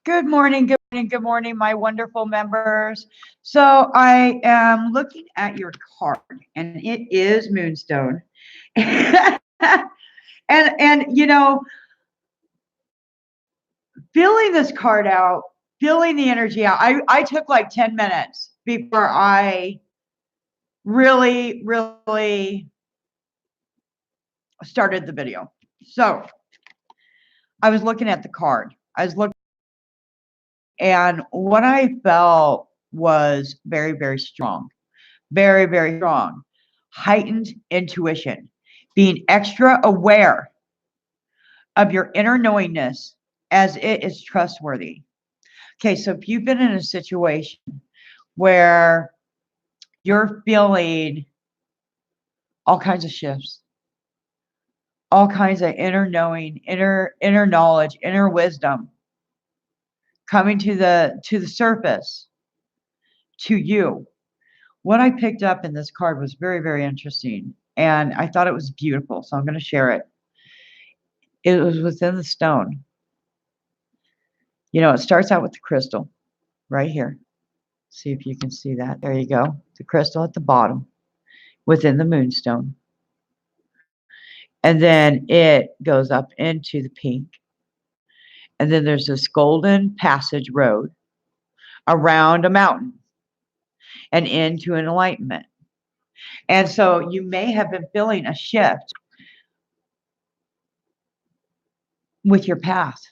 Good morning, my wonderful members. So I am looking at your card, and it is Moonstone. and filling this card out, filling the energy out. I took like 10 minutes before I really started the video. So I was looking at the card. I was looking, and what I felt was very strong. Very strong. Heightened intuition, being extra aware of your inner knowingness as it is trustworthy. Okay, so if you've been in a situation where you're feeling all kinds of shifts, all kinds of inner knowing, inner knowledge, inner wisdom coming to the surface to you. What I picked up in this card was very interesting, and I thought it was beautiful, so I'm going to share it. It was within the stone. It starts out with the crystal right here. See if you can see that. There you go. The crystal at the bottom within the moonstone. And then it goes up into the pink. And then there's this golden passage road around a mountain and into an enlightenment. And so you may have been feeling a shift with your path,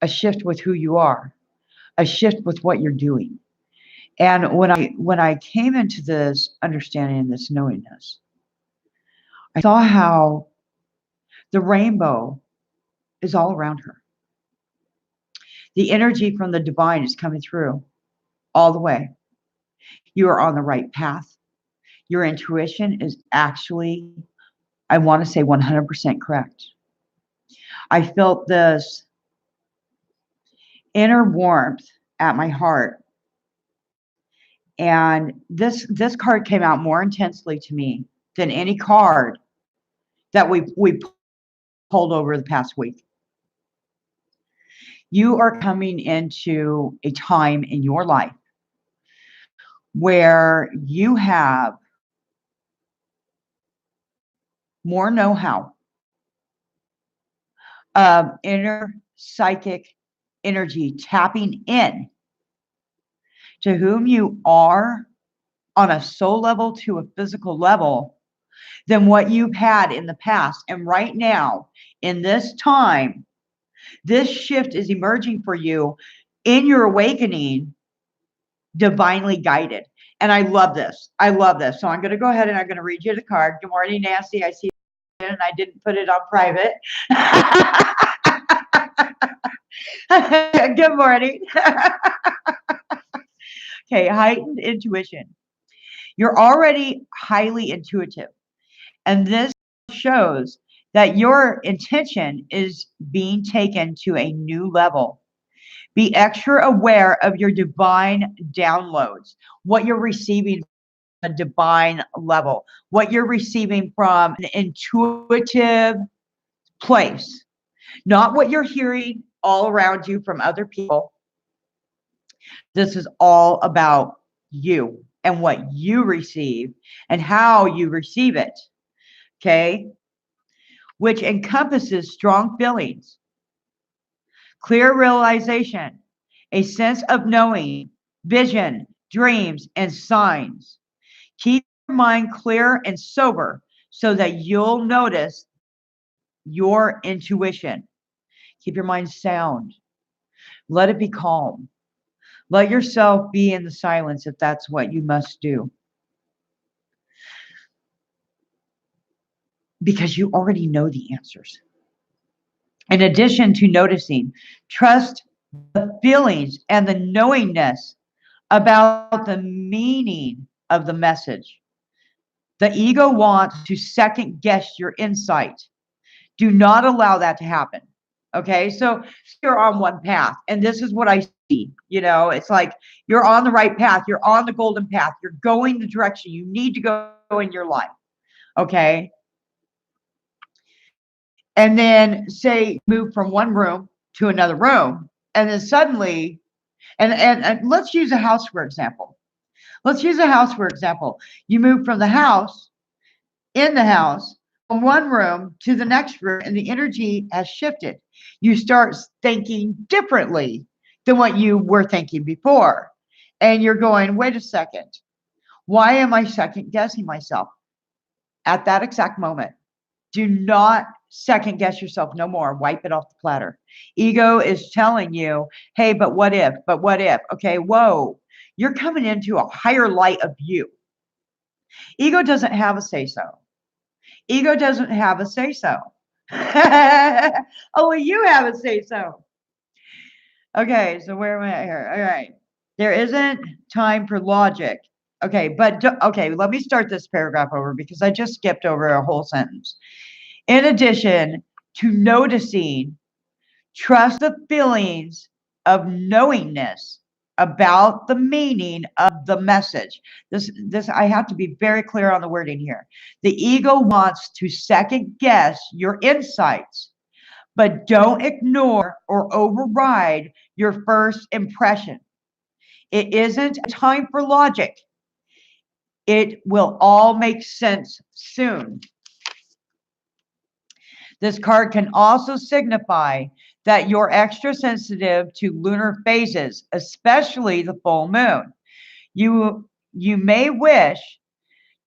a shift with who you are, a shift with what you're doing. And when I came into this understanding and this knowingness, I saw how the rainbow is all around her. The energy from the divine is coming through all the way. You are on the right path. Your intuition is actually, I want to say, 100% correct. I felt this inner warmth at my heart. And this card came out more intensely to me than any card that we pulled over the past week. You are coming into a time in your life where you have more know-how of inner psychic energy tapping in to whom you are on a soul level to a physical level than what you've had in the past. And right now, in this time, this shift is emerging for you in your awakening, divinely guided. And I love this. I love this. So I'm going to go ahead and I'm going to read you the card. Good morning, Nancy. I see it and I didn't put it on private. Good morning. Okay, heightened intuition. You're already highly intuitive. And this shows that your intention is being taken to a new level. Be extra aware of your divine downloads, what you're receiving from a divine level, what you're receiving from an intuitive place, not what you're hearing all around you from other people. This is all about you and what you receive and how you receive it. Okay? Which encompasses strong feelings, clear realization, a sense of knowing, vision, dreams, and signs. Keep your mind clear and sober so that you'll notice your intuition. Keep your mind sound. Let it be calm. Let yourself be in the silence if that's what you must do. Because you already know the answers. In addition to noticing, trust the feelings and the knowingness about the meaning of the message. The ego wants to second guess your insight. Do not allow that to happen. Okay, so you're on one path, and this is what I see. It's like you're on the right path, you're on the golden path, you're going the direction you need to go in your life. Okay. And then say move from one room to another room, And then suddenly, and let's use a house for example. Let's use a house for example. You move from the house, in the house, from one room to the next room, and the energy has shifted. You start thinking differently than what you were thinking before. And you're going, wait a second, why am I second guessing myself at that exact moment? Do not second guess yourself no more. Wipe it off the platter. Ego is telling you, hey, but what if? But what if? Okay, whoa, you're coming into a higher light of you. Ego doesn't have a say so. Ego doesn't have a say so. Only you have a say so. Okay, so where am I at here? All right. There isn't time for logic. Okay, but okay, let me start this paragraph over because I just skipped over a whole sentence. In addition to noticing, trust the feelings of knowingness about the meaning of the message. This I have to be very clear on the wording here. The ego wants to second guess your insights, but don't ignore or override your first impression. It isn't time for logic. It will all make sense soon. This card can also signify that you're extra sensitive to lunar phases, especially the full moon. You may wish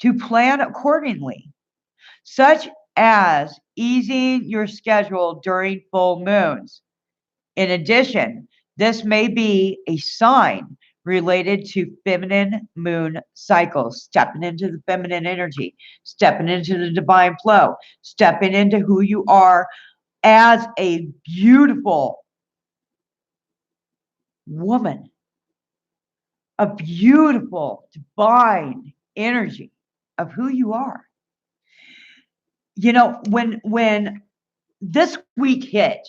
to plan accordingly, such as easing your schedule during full moons. In addition, this may be a sign related to feminine moon cycles, stepping into the feminine energy, stepping into the divine flow, stepping into who you are as a beautiful woman, a beautiful divine energy of who you are. You know, when this week hit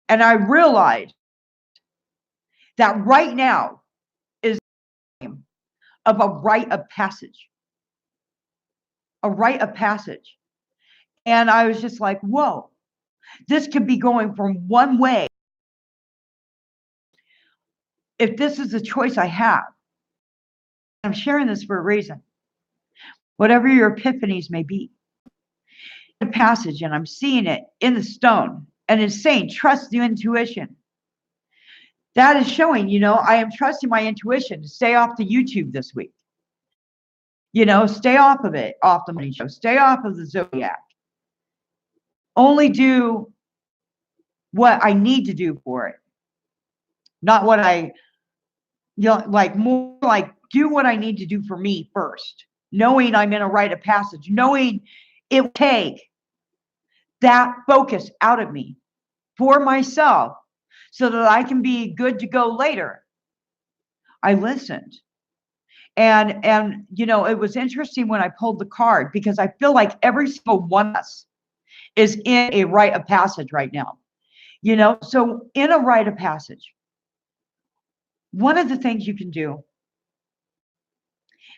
and I realized that right now is of a rite of passage, a rite of passage. And I was just like, whoa, this could be going from one way. If this is the choice I have, I'm sharing this for a reason. Whatever your epiphanies may be, the passage, and I'm seeing it in the stone, and it's saying, trust the intuition. That is showing, you know, I am trusting my intuition to stay off the YouTube this week. You know, stay off of it, off the money show, stay off of the Zodiac. Only do what I need to do for it, not what I, you know, like more like do what I need to do for me first, knowing I'm in a rite of passage, knowing it will take that focus out of me for myself so that I can be good to go later. I listened. And you know, it was interesting when I pulled the card because I feel like every single one of us is in a rite of passage right now. You know, so in a rite of passage, one of the things you can do,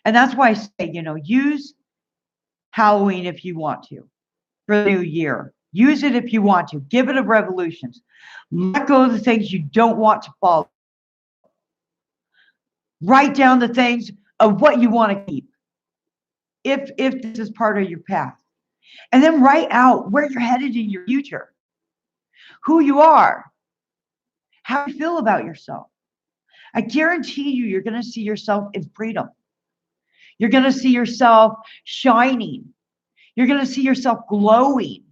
and that's why I say, you know, use Halloween if you want to for the new year. Use it if you want to. Give it a revolution. Let go of the things you don't want to follow. Write down the things of what you want to keep, if this is part of your path. And then write out where you're headed in your future, who you are, how you feel about yourself. I guarantee you, you're going to see yourself in freedom. You're going to see yourself shining. You're going to see yourself glowing.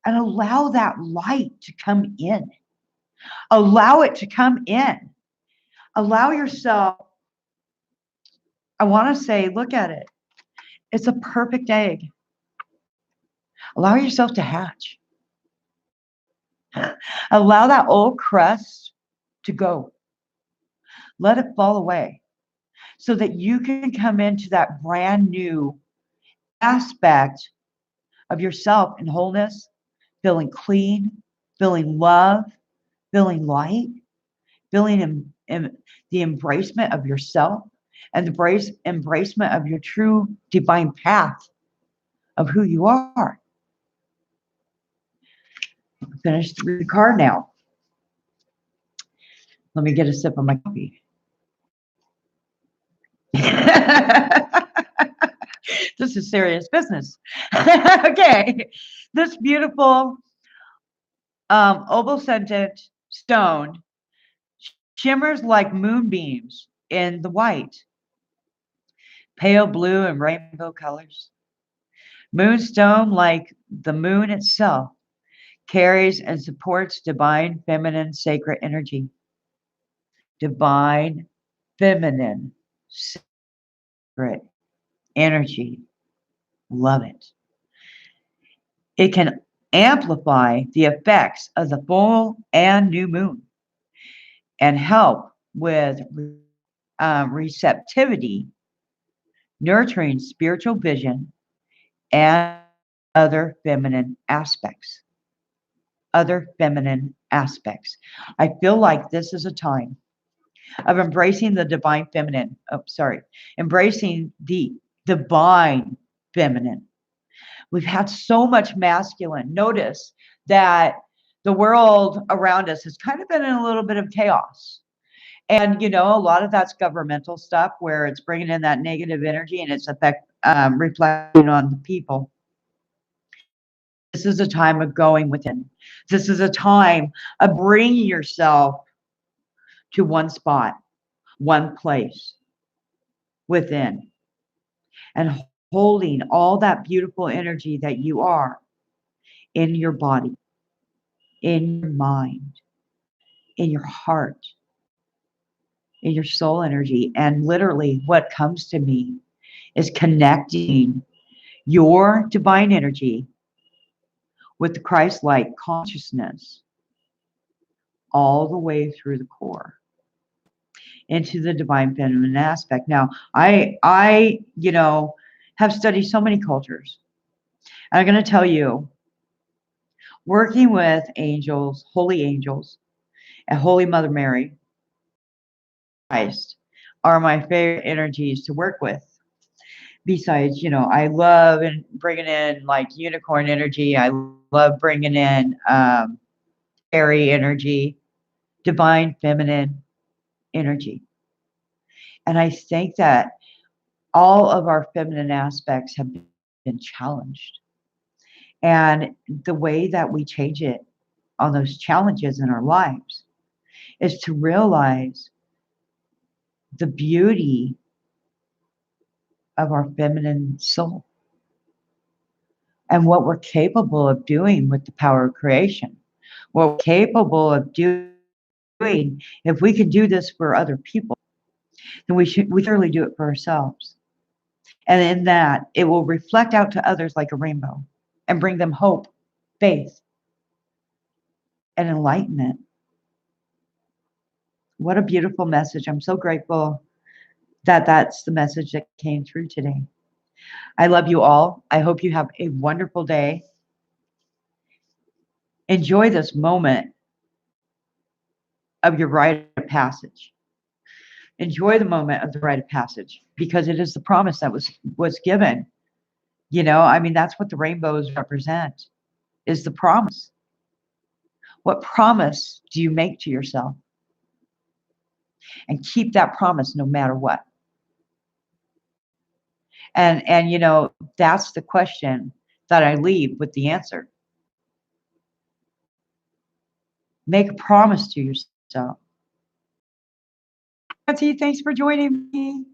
And allow that light to come in. Allow it to come in. Allow yourself, I want to say, look at it. It's a perfect egg. Allow yourself to hatch. Allow that old crust to go. Let it fall away so that you can come into that brand new aspect of yourself in wholeness, feeling clean, feeling love, feeling light, feeling in the embracement of yourself and the embracement of your true divine path of who you are. Finish the card now. Let me get a sip of my coffee. This is serious business. Okay. This beautiful oval scented stone shimmers like moonbeams in the white, pale blue, and rainbow colors. Moonstone, like the moon itself, carries and supports divine feminine sacred energy. Divine feminine sacred energy. Love it. It can amplify the effects of the full and new moon and help with receptivity, nurturing spiritual vision, and other feminine aspects. Other feminine aspects. I feel like this is a time of embracing the divine feminine. Oh, sorry, embracing the divine feminine. We've had so much masculine. Notice that the world around us has kind of been in a little bit of chaos. And, a lot of that's governmental stuff where it's bringing in that negative energy and it's reflecting on the people. This is a time of going within. This is a time of bringing yourself to one spot, one place within, and holding all that beautiful energy that you are in your body, in your mind, in your heart, in your soul energy. And literally, what comes to me is connecting your divine energy with the Christ-like consciousness all the way through the core into the divine feminine aspect. Now, I have studied so many cultures. And I'm going to tell you, working with angels, and Holy Mother Mary, Christ, are my favorite energies to work with. Besides, I love bringing in like unicorn energy. I love bringing in fairy energy, divine feminine energy. And I think that all of our feminine aspects have been challenged. And the way that we change it on those challenges in our lives is to realize the beauty of our feminine soul and what we're capable of doing with the power of creation. What we're capable of doing, if we can do this for other people, then we surely do it for ourselves. And in that, it will reflect out to others like a rainbow and bring them hope, faith, and enlightenment. What a beautiful message. I'm so grateful that that's the message that came through today. I love you all. I hope you have a wonderful day. Enjoy this moment of your rite of passage. Enjoy the moment of the rite of passage because it is the promise that was given. That's what the rainbows represent, is the promise. What promise do you make to yourself? And keep that promise no matter what. And that's the question that I leave with the answer. Make a promise to yourself. Nancy, thanks for joining me.